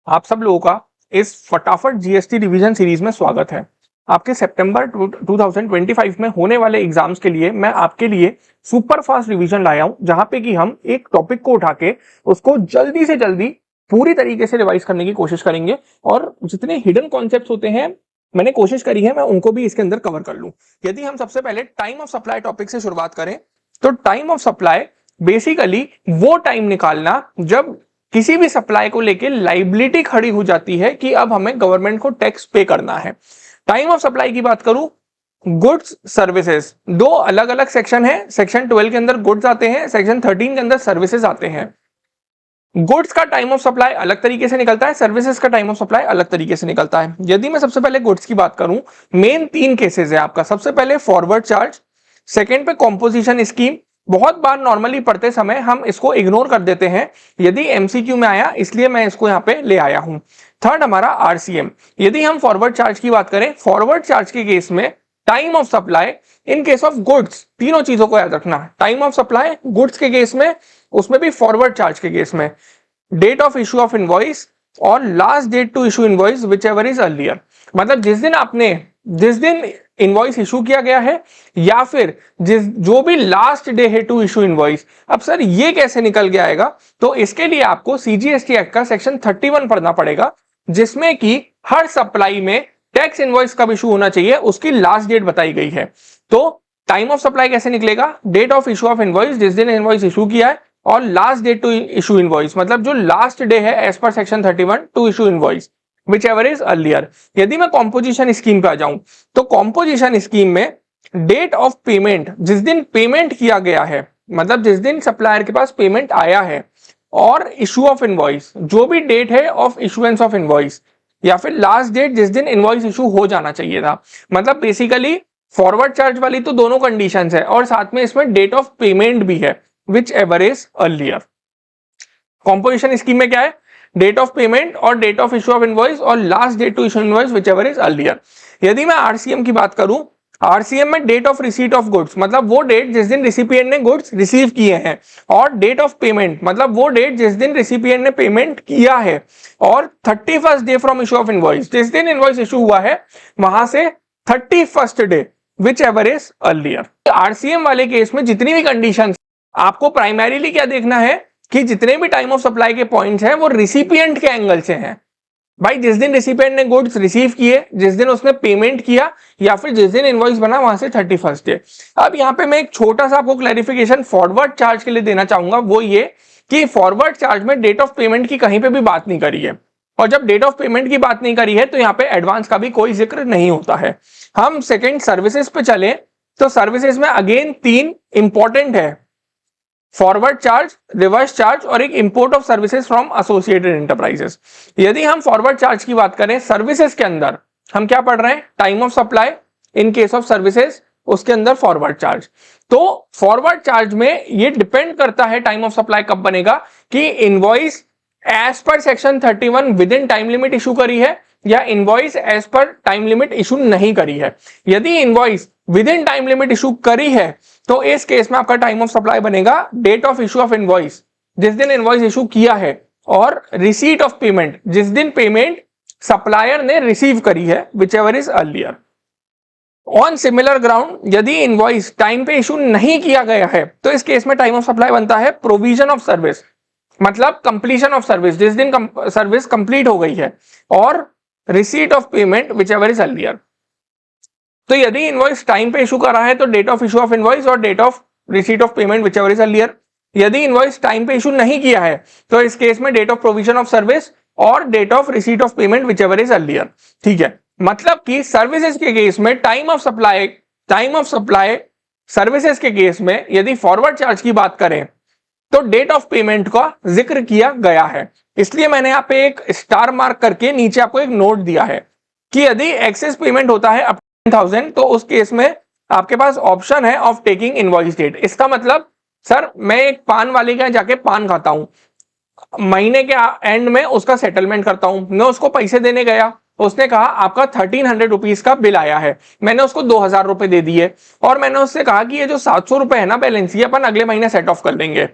आप सब लोगों का इस फटाफट जीएसटी रिवीजन सीरीज में स्वागत है। आपके सितंबर 2025 में होने वाले एग्जाम्स के लिए मैं आपके लिए सुपर फास्ट रिवीजन लाया हूं, जहां पे कि हम एक टॉपिक को उठा के उसको जल्दी से जल्दी पूरी तरीके से रिवाइज करने की कोशिश करेंगे और जितने हिडन कॉन्सेप्ट्स होते हैं मैंने कोशिश करी है मैं उनको भी इसके अंदर कवर कर लूं। यदि हम सबसे पहले टाइम ऑफ सप्लाई टॉपिक से शुरुआत करें तो टाइम ऑफ सप्लाई बेसिकली वो टाइम निकालना जब किसी भी सप्लाई को लेके लाइबिलिटी खड़ी हो जाती है कि अब हमें गवर्नमेंट को टैक्स पे करना है। टाइम ऑफ सप्लाई की बात करूं, गुड्स सर्विसेज दो अलग अलग सेक्शन है। सेक्शन 12 के अंदर गुड्स आते हैं, सेक्शन 13 के अंदर सर्विसेज आते हैं। गुड्स का टाइम ऑफ सप्लाई अलग तरीके से निकलता है, सर्विसेज का टाइम ऑफ सप्लाई अलग तरीके से निकलता है। यदि मैं सबसे पहले गुड्स की बात करूं, मेन 3 केसेस है आपका। सबसे पहले फॉरवर्ड चार्ज, सेकेंड पे कॉम्पोजिशन स्कीम। बहुत बार नॉर्मली पढ़ते समय हम इसको इग्नोर कर देते हैं, यदि एमसीक्यू में आया इसलिए मैं इसको यहां पे ले आया हूं। थर्ड हमारा आरसीएम। यदि हम फॉरवर्ड चार्ज की बात करें, फॉरवर्ड चार्ज के केस में time of supply in case of goods, तीनों चीजों को याद रखना। टाइम ऑफ सप्लाई गुड्स के केस में, उसमें भी फॉरवर्ड चार्ज के केस में date of issue of invoice और last date to issue invoice whichever is earlier. मतलब जिस दिन इनवॉइस इशू किया गया है या फिर जो भी लास्ट डे है टू इशू इनवॉइस। अब सर ये कैसे निकल के आएगा, तो इसके लिए आपको सीजीएसटी एक्ट का सेक्शन 31 पढ़ना पड़ेगा, जिसमें कि हर सप्लाई में टैक्स इनवॉइस कब इशू होना चाहिए उसकी लास्ट डेट बताई गई है। तो टाइम ऑफ सप्लाई कैसे निकलेगा, date of issue of invoice, जिस दिन इनवॉइस इशू किया है, और last date to issue invoice, मतलब जो लास्ट डे है as per section 31 to issue invoice whichever is earlier. यदि मैं कॉम्पोजिशन स्कीम पे आ जाऊं तो कॉम्पोजिशन स्कीम में डेट ऑफ पेमेंट, जिस दिन पेमेंट किया गया है, मतलब जिस दिन सप्लायर के पास पेमेंट आया है, और इशू ऑफ इनवॉइस, जो भी डेट है ऑफ इशुएंस ऑफ इनवॉइस, या फिर लास्ट डेट जिस दिन इनवॉइस इशू हो जाना चाहिए था। मतलब बेसिकली फॉरवर्ड चार्ज वाली तो दोनों कंडीशंस है और साथ में इसमें डेट ऑफ पेमेंट भी है whichever is earlier. Composition scheme में क्या है, डेट ऑफ पेमेंट और date of issue of invoice और last date to issue invoice whichever is earlier. यदि मैं आरसीएम की बात करूं, आरसीएम में date of receipt of goods, मतलब वो डेट जिस दिन रिसिपिएंट ने गुड्स रिसीव किए हैं, और डेट ऑफ पेमेंट, मतलब वो डेट जिस दिन रिसिपिएंट ने पेमेंट किया है, और 31st day from issue of invoice, जिस दिन इनवॉइस इशू हुआ है वहां से 31st day which ever is earlier. RCM वाले केस में जितनी भी कंडीशन, आपको प्राइमरीली क्या देखना है कि जितने भी टाइम ऑफ सप्लाई के पॉइंट्स हैं वो रिसिपिएंट के एंगल से हैं। भाई जिस दिन रिसिपिएंट ने गुड्स रिसीव किए, जिस दिन उसने पेमेंट किया, या फिर जिस दिन इनवॉइस बना वहां से 31st डे। अब यहां पे मैं एक छोटा सा आपको क्लैरिफिकेशन फॉरवर्ड चार्ज के लिए देना चाहूंगा, वो ये कि फॉरवर्ड चार्ज में डेट ऑफ पेमेंट की कहीं पे भी बात नहीं करी है, और जब डेट ऑफ पेमेंट की बात नहीं करी है तो यहाँ पे एडवांस का भी कोई जिक्र नहीं होता है। हम सेकेंड सर्विसेज पे चले तो सर्विसेज में अगेन 3 इंपॉर्टेंट है, फॉरवर्ड चार्ज, रिवर्स चार्ज और एक import of services from associated enterprises. यदि हम फॉरवर्ड चार्ज की बात करें, सर्विसेज के अंदर हम क्या पढ़ रहे हैं, time of supply in case of services, उसके अंदर फॉरवर्ड चार्ज। तो फॉरवर्ड चार्ज में ये डिपेंड करता है टाइम ऑफ सप्लाई कब बनेगा, कि invoice as per section 31 within time limit issue करी है या invoice as per time limit issue नहीं करी है। यदि invoice within time limit issue करी है तो इस केस में आपका टाइम ऑफ सप्लाई बनेगा date of issue of invoice, जिस दिन इनवॉइस इशू किया है, और रिसीट ऑफ पेमेंट, जिस दिन पेमेंट सप्लायर ने रिसीव करी है whichever is earlier. On similar ground यदि इनवॉइस टाइम पे इशू नहीं किया गया है तो इस केस में टाइम ऑफ सप्लाई बनता है प्रोविजन ऑफ सर्विस, मतलब कंप्लीशन ऑफ सर्विस, जिस दिन सर्विस कंप्लीट हो गई है, और receipt of payment whichever is earlier. तो यदि इनवॉइस टाइम पे इशू करा है तो date of issue of invoice और date of receipt of payment whichever is earlier. यदि इनवॉइस टाइम पे इशू नहीं किया है तो इस केस में date of provision of service और date of receipt of payment whichever is earlier. ठीक है, मतलब कि सर्विसेज के केस में टाइम ऑफ सप्लाई सर्विसेज के केस में यदि फॉरवर्ड चार्ज की बात करें तो डेट ऑफ पेमेंट का जिक्र किया गया है, इसलिए मैंने यहाँ पे एक स्टार मार्क करके नीचे आपको एक नोट दिया है कि यदि एक्सेस पेमेंट होता है अप 10,000 तो उस केस में आपके पास ऑप्शन है ऑफ टेकिंग इनवॉइस डेट। इसका मतलब सर मैं एक पान वाले के यहाँ जाके पान खाता हूं, महीने के एंड में उसका सेटलमेंट करता हूं, मैं उसको पैसे देने गया, उसने कहा आपका 1300 रुपीज का बिल आया है, मैंने उसको 2000 रुपए दे दिए और मैंने उससे कहा कि ये जो 700 रुपए है ना बैलेंस, ये अपन अगले महीने सेट ऑफ कर लेंगे।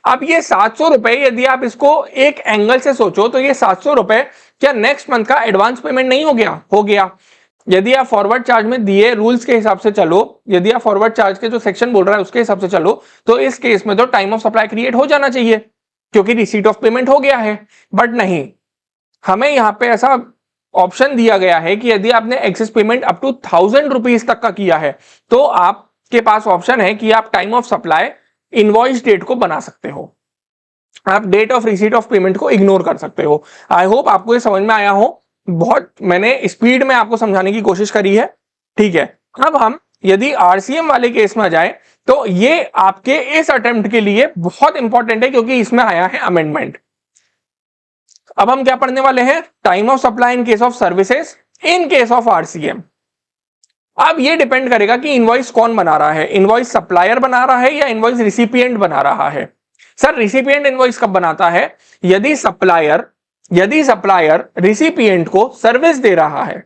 अब ये 700 रुपए यदि आप इसको एक एंगल से सोचो तो ये 700 रुपए क्या नेक्स्ट मंथ का एडवांस पेमेंट नहीं हो गया? हो गया। यदि आप फॉरवर्ड चार्ज में दिए रूल्स के हिसाब से चलो, यदि आप फॉरवर्ड चार्ज के जो सेक्शन बोल रहा है उसके हिसाब से चलो, तो इस केस में तो टाइम ऑफ सप्लाई क्रिएट हो जाना चाहिए क्योंकि रिसीट ऑफ पेमेंट हो गया है। बट नहीं, हमें यहां पे ऐसा ऑप्शन दिया गया है कि यदि आपने excess payment up to 1000 rupees तक का किया है तो आपके पास ऑप्शन है कि आप time of supply invoice date को बना सकते हो, आप date of receipt of payment को इग्नोर कर सकते हो। आई होप आपको ये समझ में आया हो, बहुत मैंने स्पीड में आपको समझाने की कोशिश करी है, ठीक है। अब हम यदि आरसीएम वाले केस में जाए तो ये आपके इस अटेम्प्ट के लिए बहुत इंपॉर्टेंट है क्योंकि इसमें आया है अमेंडमेंट। अब हम क्या पढ़ने वाले हैं? Time of supply in case of services in case of RCM. अब ये डिपेंड करेगा कि इनवॉइस कौन बना रहा है, इनवॉइस सप्लायर बना रहा है या इनवॉइस रिसिपिएंट बना रहा है। सर रिसिपिएंट इनवॉइस कब बनाता है? यदि सप्लायर रिसिपिएंट को सर्विस दे रहा है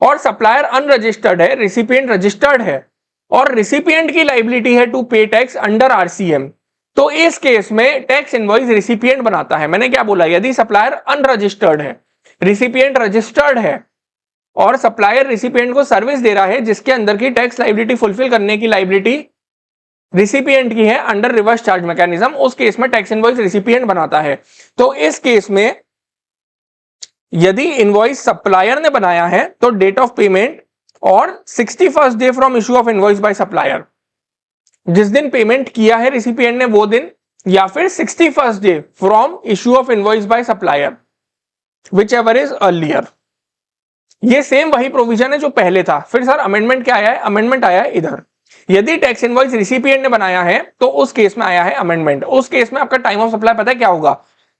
और सप्लायर अनरजिस्टर्ड है, रिसिपिएंट रजिस्टर्ड है और रिसिपिएंट की लाइबिलिटी है टू पे टैक्स अंडर आरसीएम, तो इस केस में टैक्स इनवॉइस रिसिपिएंट बनाता है। मैंने क्या बोला? यदि सप्लायर अनरजिस्टर्ड है, रिसिपिएंट रजिस्टर्ड है और सप्लायर रिसिपिएंट को सर्विस दे रहा है जिसके अंदर की टैक्स लाइबिलिटी फुलफिल करने की लाइबिलिटी रिसिपिएंट की है अंडर रिवर्स चार्ज मैकेनिज्म, उस केस में टैक्स इनवॉइस रिसिपिएंट बनाता है। तो इस केस में यदि इनवॉइस सप्लायर ने बनाया है तो डेट ऑफ पेमेंट और 61st day from issue of invoice by supplier, जिस दिन पेमेंट किया है रिसिपिएंट ने वो दिन, या फिर 61st day from issue of invoice by supplier, which ever is earlier. ये सेम वही प्रोविजन है जो पहले था। फिर सर अमेंडमेंट क्या आया है? अमेंडमेंट आया है इधर, यदि टैक्स इनवॉइस रिसिपिएंट ने बनाया है तो उस केस में आया है अमेंडमेंट। उस केस में आपका टाइम ऑफ सप्लाई पता है क्या होगा?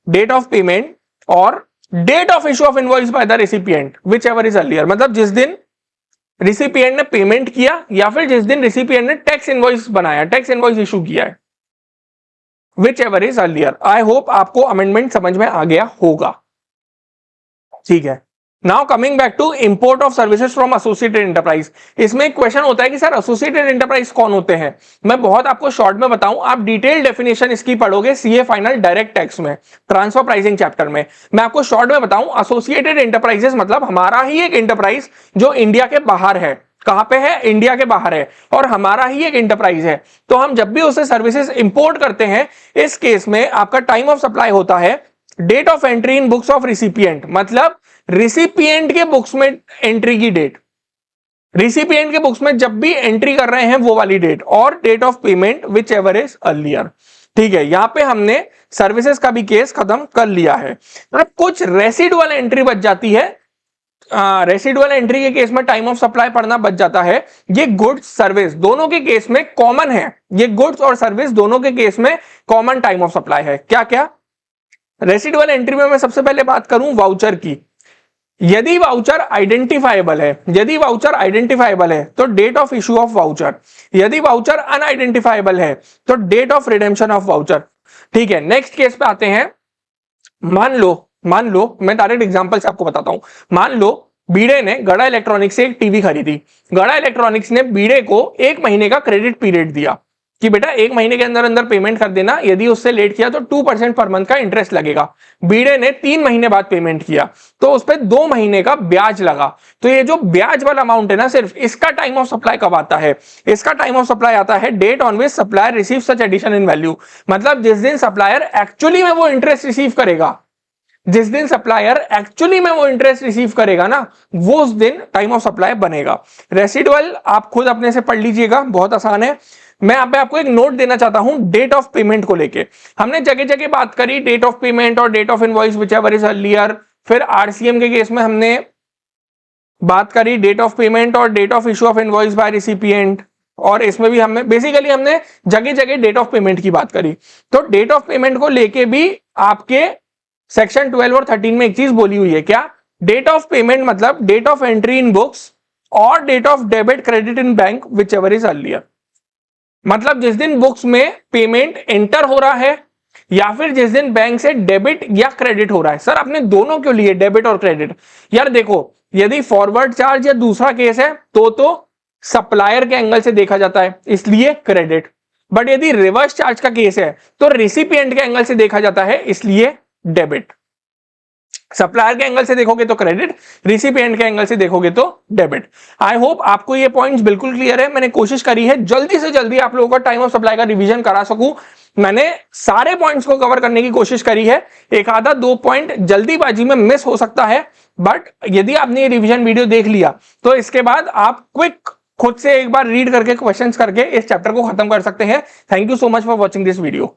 डेट ऑफ पेमेंट और date of issue of invoice by the recipient whichever is earlier, मतलब जिस दिन रिसिपिएंट ने पेमेंट किया या फिर जिस दिन रिसिपिएंट ने टैक्स इनवॉइस बनाया, टैक्स इनवॉइस इशू किया है, whichever is earlier. I hope आपको अमेंडमेंट समझ में आ गया होगा, ठीक है। Now coming back to import of services from associated enterprise. इसमें एक क्वेश्चन होता है कि सर एसोसिएटेड एंटरप्राइज कौन होते हैं? मैं बहुत आपको शॉर्ट में बताऊं, आप डिटेल डेफिनेशन इसकी पढ़ोगे सीए फाइनल डायरेक्ट टैक्स में, ट्रांसफर प्राइसिंग चैप्टर में। मैं आपको शॉर्ट में बताऊं, एसोसिएटेड एंटरप्राइजेस मतलब हमारा ही एक एंटरप्राइज जो इंडिया के बाहर है। कहां पे है? इंडिया के बाहर है और हमारा ही एक एंटरप्राइज है। तो हम जब भी उससे सर्विसेज इंपोर्ट करते हैं, इस केस में आपका टाइम ऑफ सप्लाई होता है date of entry in books of recipient, मतलब रिसिपिएंट के बुक्स में एंट्री की डेट, रिसिपिएंट के बुक्स में जब भी एंट्री कर रहे हैं वो वाली डेट, और date of payment whichever is earlier, ठीक है। यहां पे हमने सर्विसेज का भी केस खत्म कर लिया है। मतलब कुछ रेसिडुअल एंट्री बच जाती है, रेसिडुअल एंट्री के केस में टाइम ऑफ सप्लाई पढ़ना बच जाता है। ये गुड्स सर्विस दोनों के केस में कॉमन है, ये गुड्स और सर्विस दोनों के केस में कॉमन टाइम ऑफ सप्लाई है। क्या क्या? रेसिडुअल एंट्री में मैं सबसे पहले बात करूं वाउचर की। यदि वाउचर आइडेंटिफाइबल है, यदि वाउचर आइडेंटिफाइबल है तो date of issue of voucher, यदि वाउचर अनआइडेंटिफाइबल है तो date of redemption of voucher, ठीक है। नेक्स्ट केस पे आते हैं। मान लो मैं डायरेक्ट एग्जांपल से आपको बताता हूं। मान लो बीड़े ने गड़ा इलेक्ट्रॉनिक्स से एक टीवी खरीदी, गड़ा इलेक्ट्रॉनिक्स ने बीड़े को 1 महीने का क्रेडिट पीरियड दिया कि बेटा 1 महीने के अंदर अंदर पेमेंट कर देना, यदि उससे लेट किया तो 2% पर मंथ का इंटरेस्ट लगेगा। बीड़े ने 3 महीने बाद पेमेंट किया तो उस पर 2 महीने का ब्याज लगा। तो ये जो ब्याज वाला अमाउंट है ना, सिर्फ इसका टाइम ऑफ सप्लाई कब आता है? इसका टाइम ऑफ सप्लाई आता है date on which supplier receive such addition in value, मतलब जिस दिन सप्लायर एक्चुअली में वो इंटरेस्ट रिसीव करेगा, जिस दिन सप्लायर एक्चुअली में वो इंटरेस्ट रिसीव करेगा ना, वो उस दिन टाइम ऑफ सप्लाई बनेगा। रेसिडुअल आप खुद अपने से पढ़ लीजिएगा, बहुत आसान है। मैं यहाँ पे आपको एक नोट देना चाहता हूं डेट ऑफ पेमेंट को लेके। हमने जगह जगह बात करी डेट ऑफ पेमेंट और date of invoice whichever is earlier. फिर आरसीएम के केस में हमने बात करी डेट ऑफ पेमेंट और date of issue of invoice by recipient, और इसमें भी हमने बेसिकली हमने जगह जगह डेट ऑफ पेमेंट की बात करी। तो डेट ऑफ पेमेंट को लेके भी आपके सेक्शन 12 और 13 में एक चीज बोली हुई है, क्या? डेट ऑफ पेमेंट मतलब date of entry in books और date of debit credit in bank whichever is earlier, मतलब जिस दिन बुक्स में पेमेंट एंटर हो रहा है या फिर जिस दिन बैंक से डेबिट या क्रेडिट हो रहा है। सर आपने दोनों क्यों लिए, डेबिट और क्रेडिट? यार देखो, यदि फॉरवर्ड चार्ज या दूसरा केस है तो सप्लायर के एंगल से देखा जाता है, इसलिए क्रेडिट। बट यदि रिवर्स चार्ज का केस है तो रिसिपिएंट के एंगल से देखा जाता है, इसलिए डेबिट। सप्लायर के एंगल से देखोगे तो क्रेडिट, रिसिपिएंट के एंगल से देखोगे तो डेबिट। आई होप आपको ये पॉइंट्स बिल्कुल क्लियर है। मैंने कोशिश करी है जल्दी से जल्दी आप लोगों का टाइम ऑफ सप्लाई का रिवीजन करा सकूं। मैंने सारे पॉइंट्स को कवर करने की कोशिश करी है, एक आधा दो पॉइंट जल्दीबाजी में मिस हो सकता है, बट यदि आपने ये रिवीजन वीडियो देख लिया तो इसके बाद आप क्विक खुद से एक बार रीड करके क्वेश्चंस करके इस चैप्टर को खत्म कर सकते हैं। Thank you so much for watching this video.